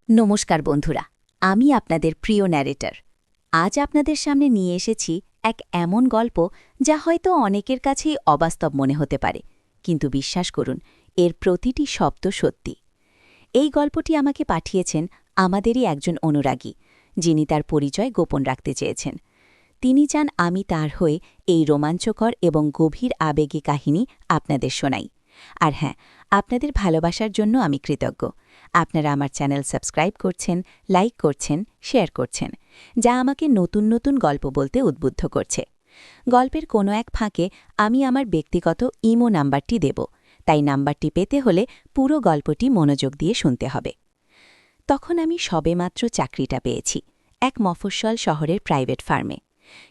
নমস্কার বন্ধুরা, আমি আপনাদের প্রিয় ন্যারেটর। আজ আপনাদের সামনে নিয়ে এসেছি এক এমন গল্প যা হয়তো অনেকের কাছেই অবাস্তব মনে হতে পারে, কিন্তু বিশ্বাস করুন, এর প্রতিটি শব্দ সত্যি। এই গল্পটি আমাকে পাঠিয়েছেন আমাদেরই একজন অনুরাগী, যিনি তার পরিচয় গোপন রাখতে চেয়েছেন। তিনি চান আমি তার হয়ে এই রোমাঞ্চকর এবং গভীর আবেগী কাহিনী আপনাদের শোনাই। আর হ্যাঁ, আপনাদের ভালোবাসার জন্য আমি কৃতজ্ঞ। আপনারা আমার চ্যানেল সাবস্ক্রাইব করছেন, লাইক করছেন, শেয়ার করছেন, যা আমাকে নতুন নতুন গল্প বলতে উদ্বুদ্ধ করছে। গল্পের কোনো এক ফাঁকে আমি আমার ব্যক্তিগত ইমো নাম্বারটি দেব, তাই নাম্বারটি পেতে হলে পুরো গল্পটি মনোযোগ দিয়ে শুনতে হবে। তখন আমি সবেমাত্র চাকরিটা পেয়েছি, এক মফস্বল শহরের প্রাইভেট ফার্মে।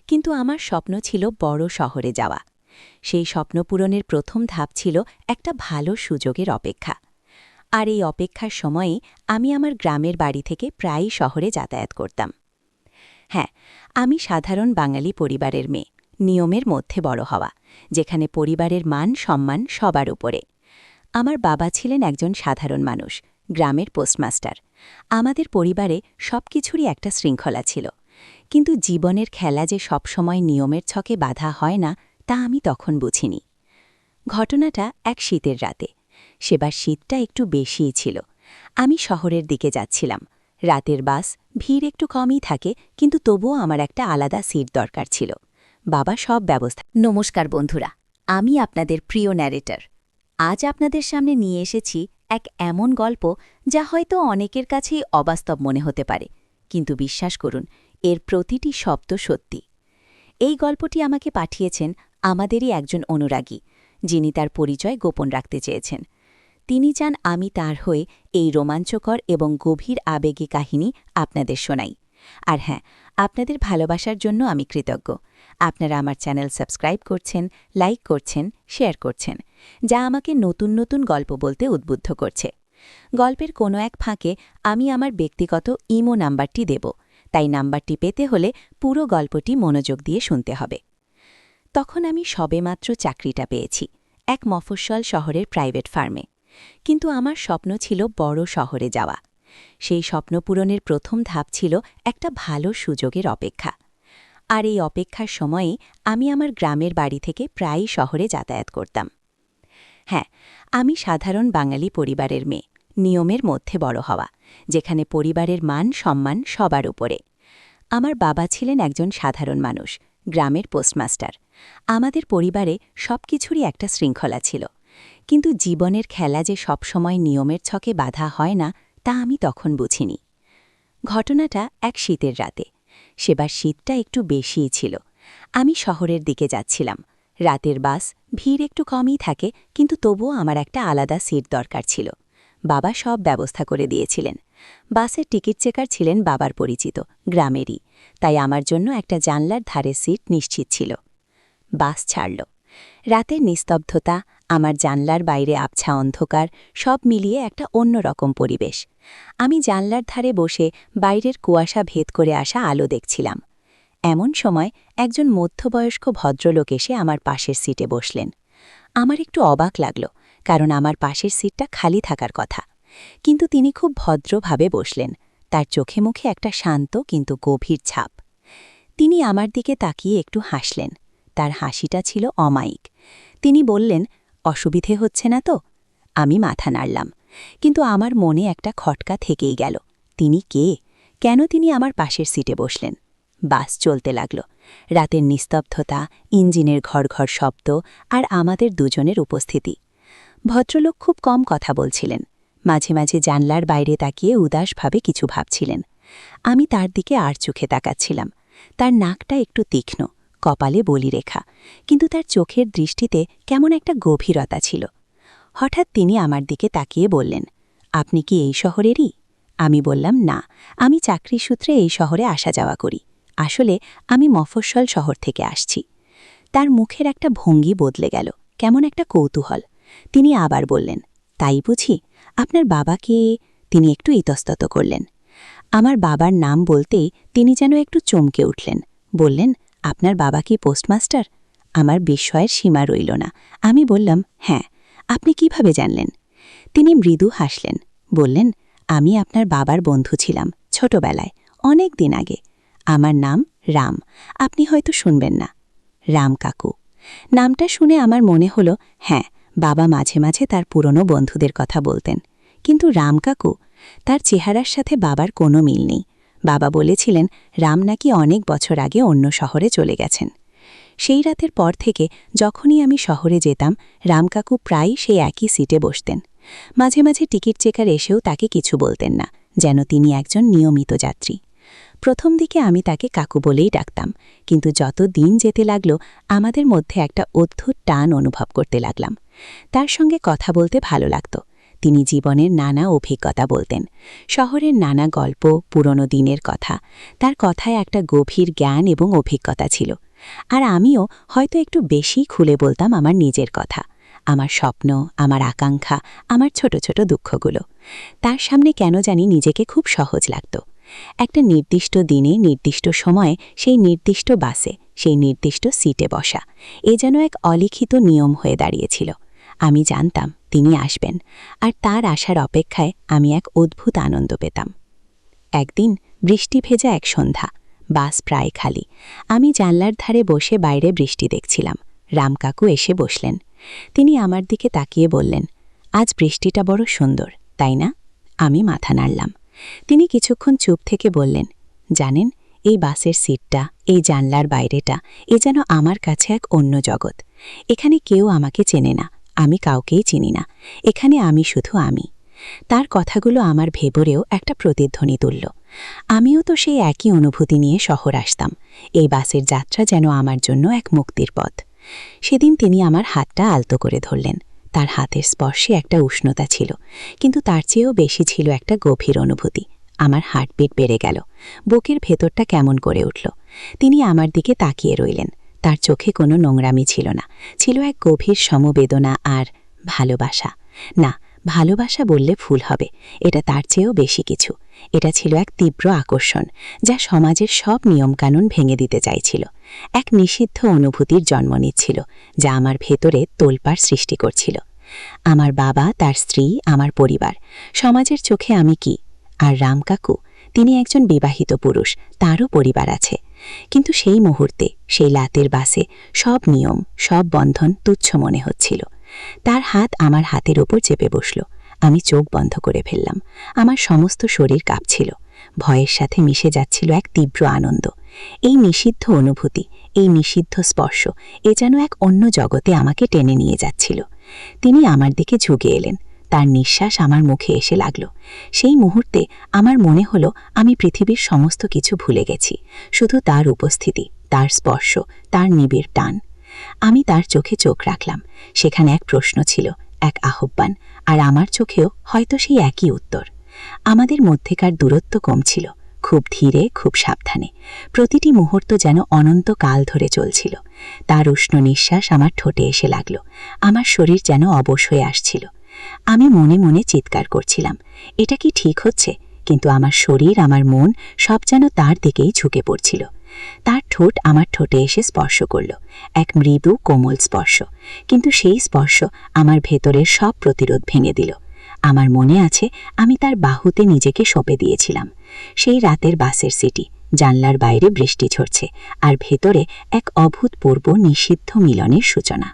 কিন্তু আমার স্বপ্ন ছিল বড় শহরে যাওয়া। সেই স্বপ্ন পূরণের প্রথম ধাপ ছিল একটা ভালো সুযোগের অপেক্ষা। আর এই অপেক্ষার সময়েই আমি আমার গ্রামের বাড়ি থেকে প্রায়ই শহরে যাতায়াত করতাম। হ্যাঁ, আমি সাধারণ বাঙালি পরিবারের মেয়ে, নিয়মের মধ্যে বড় হওয়া, যেখানে পরিবারের মান সম্মান সবার উপরে। আমার বাবা ছিলেন একজন সাধারণ মানুষ, গ্রামের পোস্টমাস্টার। আমাদের পরিবারে সবকিছুরই একটা শৃঙ্খলা ছিল, কিন্তু জীবনের খেলা যে সবসময় নিয়মের ছকে বাধা হয় না, তা আমি তখন বুঝিনি। ঘটনাটা এক শীতের রাতে। সেবার শীতটা একটু বেশিই ছিল। আমি শহরের দিকে যাচ্ছিলাম। রাতের বাস, ভিড় একটু কমই থাকে, কিন্তু তবুও আমার একটা আলাদা সিট দরকার ছিল। বাবা সব ব্যবস্থা। নমস্কার বন্ধুরা, আমি আপনাদের প্রিয় ন্যারেটর। আজ আপনাদের সামনে নিয়ে এসেছি এক এমন গল্প যা হয়তো অনেকের কাছেই অবাস্তব মনে হতে পারে, কিন্তু বিশ্বাস করুন, এর প্রতিটি শব্দ সত্যি। এই গল্পটি আমাকে পাঠিয়েছেন আমাদেরই একজন অনুরাগী, যিনি তার পরিচয় গোপন রাখতে চেয়েছেন। তিনি চান আমি তার হয়ে এই রোমাঞ্চকর এবং গভীর আবেগী কাহিনী আপনাদের শোনাই। আর হ্যাঁ, আপনাদের ভালোবাসার জন্য আমি কৃতজ্ঞ। আপনারা আমার চ্যানেল সাবস্ক্রাইব করছেন, লাইক করছেন, শেয়ার করছেন, যা আমাকে নতুন নতুন গল্প বলতে উদ্বুদ্ধ করছে। গল্পের কোনো এক ফাঁকে আমি আমার ব্যক্তিগত ইমো নাম্বারটি দেব, তাই নাম্বারটি পেতে হলে পুরো গল্পটি মনোযোগ দিয়ে শুনতে হবে। তখন আমি সবেমাত্র চাকরিটা পেয়েছি, এক মফস্বল শহরের প্রাইভেট ফার্মে। কিন্তু আমার স্বপ্ন ছিল বড় শহরে যাওয়া। সেই স্বপ্ন পূরণের প্রথম ধাপ ছিল একটা ভালো সুযোগের অপেক্ষা। আর এই অপেক্ষার সময়েই আমি আমার গ্রামের বাড়ি থেকে প্রায়ই শহরে যাতায়াত করতাম। হ্যাঁ, আমি সাধারণ বাঙালি পরিবারের মেয়ে, নিয়মের মধ্যে বড় হওয়া, যেখানে পরিবারের মান সম্মান সবার উপরে। আমার বাবা ছিলেন একজন সাধারণ মানুষ, গ্রামের পোস্টমাস্টার। আমাদের পরিবারে সবকিছুরই একটা শৃঙ্খলা ছিল, কিন্তু জীবনের খেলা যে সবসময় নিয়মের ছকে বাধা হয় না, তা আমি তখন বুঝিনি। ঘটনাটা এক শীতের রাতে। সেবার শীতটা একটু বেশিই ছিল। আমি শহরের দিকে যাচ্ছিলাম। রাতের বাস, ভিড় একটু কমই থাকে, কিন্তু তবুও আমার একটা আলাদা সিট দরকার ছিল। বাবা সব ব্যবস্থা করে দিয়েছিলেন। বাসের টিকিট চেকার ছিলেন বাবার পরিচিত, গ্রামেরই, তাই আমার জন্য একটা জানলার ধারে সিট নিশ্চিত ছিল। বাস ছাড়ল। রাতের নিস্তব্ধতা, আমার জানলার বাইরে আবছা অন্ধকার, সব মিলিয়ে একটা অন্যরকম পরিবেশ। আমি জানলার ধারে বসে বাইরের কুয়াশা ভেদ করে আসা আলো দেখছিলাম। এমন সময় একজন মধ্যবয়স্ক ভদ্রলোক এসে আমার পাশের সিটে বসলেন। আমার একটু অবাক লাগল, কারণ আমার পাশের সিটটা খালি থাকার কথা। কিন্তু তিনি খুব ভদ্রভাবে বসলেন, তার চোখে মুখে একটা শান্ত কিন্তু গভীর ছাপ। তিনি আমার দিকে তাকিয়ে একটু হাসলেন। তার হাসিটা ছিল অমায়িক। তিনি বললেন, অসুবিধে হচ্ছে না তো? আমি মাথা নাড়লাম, কিন্তু আমার মনে একটা খটকা থেকেই গেল। তিনি কে? কেন তিনি আমার পাশের সিটে বসলেন? বাস চলতে লাগল। রাতের নিস্তব্ধতা, ইঞ্জিনের ঘড়ঘড় শব্দ, আর আমাদের দুজনের উপস্থিতি। ভদ্রলোক খুব কম কথা বলছিলেন, মাঝে মাঝে জানলার বাইরে তাকিয়ে উদাসভাবে কিছু ভাবছিলেন। আমি তার দিকে আর চোখে তাকাচ্ছিলাম। তার নাকটা একটু তীক্ষ্ণ, কপালে বলিরেখা, কিন্তু তার চোখের দৃষ্টিতে কেমন একটা গভীরতা ছিল। হঠাৎ তিনি আমার দিকে তাকিয়ে বললেন, আপনি কি এই শহরেরই? আমি বললাম, না, আমি চাকরি সূত্রে এই শহরে আসা যাওয়া করি। আসলে আমি মফস্বল শহর থেকে আসছি। তার মুখের একটা ভঙ্গি বদলে গেল, কেমন একটা কৌতূহল। তিনি আবার বললেন, তাই বুঝি? আপনার বাবাকে? তিনি একটু ইতস্তত করলেন। আমার বাবার নাম বলতেই তিনি যেন একটু চমকে উঠলেন। বললেন, আপনার বাবা কি পোস্টমাস্টার? আমার বিস্ময়ের সীমা রইল না। আমি বললাম, হ্যাঁ। আপনি কিভাবে জানলেন? তিনি মৃদু হাসলেন, বললেন, আমি আপনার বাবার বন্ধু ছিলাম ছোটবেলায়, অনেক দিন আগে। আমার নাম রাম, আপনি হয়তো শুনবেন না। রাম কাকু নামটা শুনে আমার মনে হলো, হ্যাঁ, বাবা মাঝে মাঝে তার পুরনো বন্ধুদের কথা বলতেন। কিন্তু রাম কাকু, তার চেহারার সাথে বাবার কোনো মিল নেই। বাবা বলেছিলেন রাম নাকি অনেক বছর আগে অন্য শহরে চলে গেছেন। সেই রাতের পর থেকে যখনই আমি শহরে যেতাম, রাম কাকু প্রায়ই সেই একই সিটে বসতেন। মাঝে মাঝে টিকিট চেকার এসেও তাকে কিছু বলতেন না, যেন তিনি একজন নিয়মিত যাত্রী। প্রথম দিকে আমি তাকে কাকু বলেই ডাকতাম, কিন্তু যত দিন যেতে লাগল আমাদের মধ্যে একটা অদ্ভুত টান অনুভব করতে লাগলাম। তার সঙ্গে কথা বলতে ভালো লাগত। তিনি জীবনের নানা অভিজ্ঞতা বলতেন, শহরের নানা গল্প, পুরনো দিনের কথা। তার কথায় একটা গভীর জ্ঞান এবং অভিজ্ঞতা ছিল। আর আমিও হয়তো একটু বেশি খুলে বলতাম আমার নিজের কথা, আমার স্বপ্ন, আমার আকাঙ্ক্ষা, আমার ছোট ছোট দুঃখগুলো। তার সামনে কেন জানি নিজেকে খুব সহজ লাগত। একটা নির্দিষ্ট দিনে, নির্দিষ্ট সময়ে, সেই নির্দিষ্ট বাসে, সেই নির্দিষ্ট সিটে বসা, এ যেন এক অলিখিত নিয়ম হয়ে দাঁড়িয়েছিল। আমি জানতাম তিনি আসবেন, আর তার আসার অপেক্ষায় আমি এক অদ্ভুত আনন্দ পেতাম। একদিন বৃষ্টি ভেজা এক সন্ধ্যা, বাস প্রায় খালি। আমি জানলার ধারে বসে বাইরে বৃষ্টি দেখছিলাম। রাম কাকু এসে বসলেন। তিনি আমার দিকে তাকিয়ে বললেন, আজ বৃষ্টিটা বড় সুন্দর, তাই না? আমি মাথা নাড়লাম। তিনি কিছুক্ষণ চুপ থেকে বললেন, জানেন, এই বাসের সিটটা, এই জানলার বাইরেটা, এ যেন আমার কাছে এক অন্য জগৎ। এখানে কেউ আমাকে চেনে না, আমি কাউকেই চিনি না। এখানে আমি শুধু আমি। তার কথাগুলো আমার ভেতরেও একটা প্রতিধ্বনি তুলল। আমিও তো সেই একই অনুভূতি নিয়ে শহর আসতাম। এই বাসের যাত্রা যেন আমার জন্য এক মুক্তির পথ। সেদিন তিনি আমার হাতটা আলতো করে ধরলেন। তার হাতের স্পর্শে একটা উষ্ণতা ছিল, কিন্তু তার চেয়েও বেশি ছিল একটা গভীর অনুভূতি। আমার হার্টবিট বেড়ে গেল, বুকের ভেতরটা কেমন করে উঠল। তিনি আমার দিকে তাকিয়ে রইলেন। তার চোখে কোনো নোংরামি ছিল না, ছিল এক গভীর সমবেদনা আর ভালোবাসা। না, ভালোবাসা বললে ভুল হবে, এটা তার চেয়েও বেশি কিছু। এটা ছিল এক তীব্র আকর্ষণ, যা সমাজের সব নিয়মকানুন ভেঙে দিতে চাইছিল। এক নিষিদ্ধ অনুভূতির জন্ম নিচ্ছিল, যা আমার ভেতরে তোলপাড় সৃষ্টি করছিল। আমার বাবা, তার স্ত্রী, আমার পরিবার, সমাজের চোখে আমি কি? আর রাম কাকু, তিনি একজন বিবাহিত পুরুষ, তারও পরিবার আছে। কিন্তু সেই মুহূর্তে, সেই রাতের বাসে, সব নিয়ম, সব বন্ধন তুচ্ছ মনে হচ্ছিল। তার হাত আমার হাতের ওপর চেপে বসল। আমি চোখ বন্ধ করে ফেললাম। আমার সমস্ত শরীর কাঁপছিল। ভয়ের সাথে মিশে যাচ্ছিল এক তীব্র আনন্দ। এই নিষিদ্ধ অনুভূতি, এই নিষিদ্ধ স্পর্শ, এ যেন এক অন্য জগতে আমাকে টেনে নিয়ে যাচ্ছিল। তিনি আমার দিকে ঝুঁকে এলেন। তার নিঃশ্বাস আমার মুখে এসে লাগল। সেই মুহূর্তে আমার মনে হলো আমি পৃথিবীর সমস্ত কিছু ভুলে গেছি, শুধু তার উপস্থিতি, তার স্পর্শ, তার নিবিড় টান। আমি তার চোখে চোখ রাখলাম। সেখানে এক প্রশ্ন ছিল, এক আহ্বান, আর আমার চোখেও হয়তো সেই একই উত্তর। আমাদের মধ্যেকার দূরত্ব কমছিল, খুব ধীরে, খুব সাবধানে। প্রতিটি মুহূর্ত যেন অনন্ত কাল ধরে চলছিল। তার উষ্ণ নিঃশ্বাস আমার ঠোঁটে এসে লাগল। আমার শরীর যেন অবশ হয়ে আসছিল। আমি মনে মনে চিৎকার করছিলাম, এটা কি ঠিক হচ্ছে? কিন্তু আমার শরীর, আমার মন, সব যেন তার দিকেই ঝুঁকে পড়ছিল। তার ঠোঁট আমার ঠোঁটে এসে স্পর্শ করল, এক মৃদু কোমল স্পর্শ। কিন্তু সেই স্পর্শ আমার ভেতরের সব প্রতিরোধ ভেঙে দিল। আমার মনে আছে আমি তার বাহুতে নিজেকে সঁপে দিয়েছিলাম। সেই রাতের বাসের সিটি, জানলার বাইরে বৃষ্টি ঝরছে, আর ভেতরে এক অভূতপূর্ব নিষিদ্ধ মিলনের সূচনা।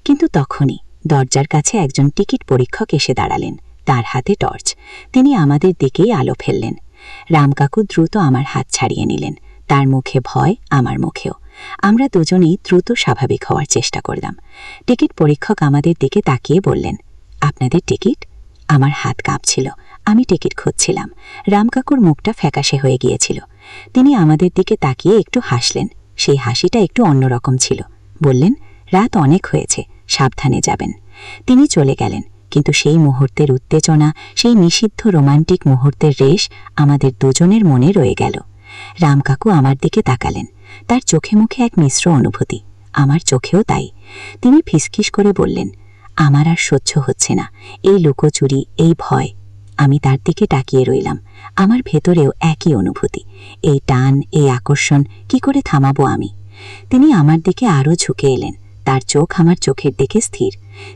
কিন্তু তখনই দরজার কাছে একজন টিকিট পরীক্ষক এসে দাঁড়ালেন, তার হাতে টর্চ। তিনি আমাদের দিকেই আলো ফেললেন। রামকাকু দ্রুত আমার হাত ছাড়িয়ে নিলেন। তার মুখে ভয়, আমার মুখেও। আমরা দুজনেই দ্রুত স্বাভাবিক হওয়ার চেষ্টা করলাম। টিকিট পরীক্ষক আমাদের দিকে তাকিয়ে বললেন, আপনাদের টিকিট? আমার হাত কাঁপছিল। আমি টিকিট খুঁজছিলাম। রামকাকুর মুখটা ফ্যাকাশে হয়ে গিয়েছিল। তিনি আমাদের দিকে তাকিয়ে একটু হাসলেন। সেই হাসিটা একটু অন্যরকম ছিল। বললেন, রাত অনেক হয়েছে, সাবধানে যাবেন। তিনি চলে গেলেন, কিন্তু সেই মুহূর্তের উত্তেজনা, সেই নিষিদ্ধ রোমান্টিক মুহূর্তের রেশ আমাদের দুজনের মনে রয়ে গেল। রামকাকু আমার দিকে তাকালেন। তার চোখে মুখে এক মিশ্র অনুভূতি, আমার চোখেও তাই। তিনি ফিসফিস করে বললেন, আমার আর সহ্য হচ্ছে না, এই লুকোচুরি, এই ভয়। আমি তার দিকে তাকিয়ে রইলাম। আমার ভেতরেও একই অনুভূতি, এই টান, এই আকর্ষণ। কি করে থামাবো আমি? তিনি আমার দিকে আরও ঝুঁকে এলেন। তার চোখ আমার চোখের দিকে স্থির।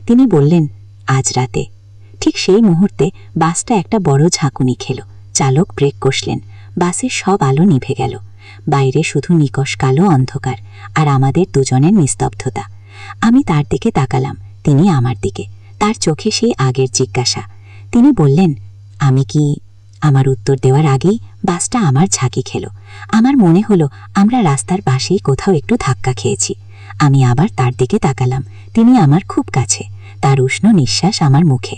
তিনি বললেন, আজ রাতে। ঠিক সেই মুহূর্তে বাসটা একটা বড় ঝাঁকুনি খেল। চালক ব্রেক কষলেন। বাসের সব আলো নিভে গেল। বাইরে শুধু নিকষ কালো অন্ধকার, আর আমাদের দুজনের নিস্তব্ধতা। আমি তার দিকে তাকালাম, তিনি আমার দিকে। তার চোখে সেই আগের জিজ্ঞাসা। তিনি বললেন, আমি কি? আমার উত্তর দেওয়ার আগেই বাসটা আমার ঝাঁকি খেল। আমার মনে হলো আমরা রাস্তার পাশেই কোথাও একটু ধাক্কা খেয়েছি। আমি আবার তার দিকে তাকালাম। তিনি আমার খুব কাছে, তার উষ্ণ নিঃশ্বাস আমার মুখে।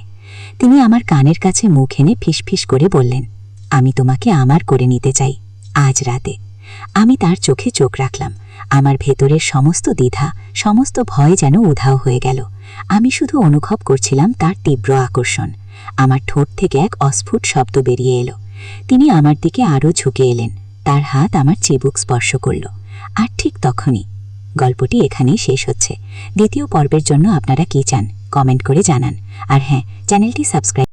তিনি আমার কানের কাছে মুখ এনে ফিসফিস করে বললেন, আমি তোমাকে আমার করে নিতে চাই, আজ রাতে। আমি তার চোখে চোখ রাখলাম। আমার ভেতরের সমস্ত দ্বিধা, সমস্ত ভয় যেন উধাও হয়ে গেল। আমি শুধু অনুভব করছিলাম তার তীব্র আকর্ষণ। আমার ঠোঁট থেকে এক অস্ফুট শব্দ বেরিয়ে এলো। তিনি আমার দিকে আরও ঝুঁকে এলেন। তার হাত আমার চিবুক স্পর্শ করল। আর ঠিক তখনই গল্পটি এখানেই শেষ হচ্ছে। দ্বিতীয় পর্বের জন্য আপনারা কি চান কমেন্ট করে জানান। আর হ্যাঁ, চ্যানেলটি সাবস্ক্রাইব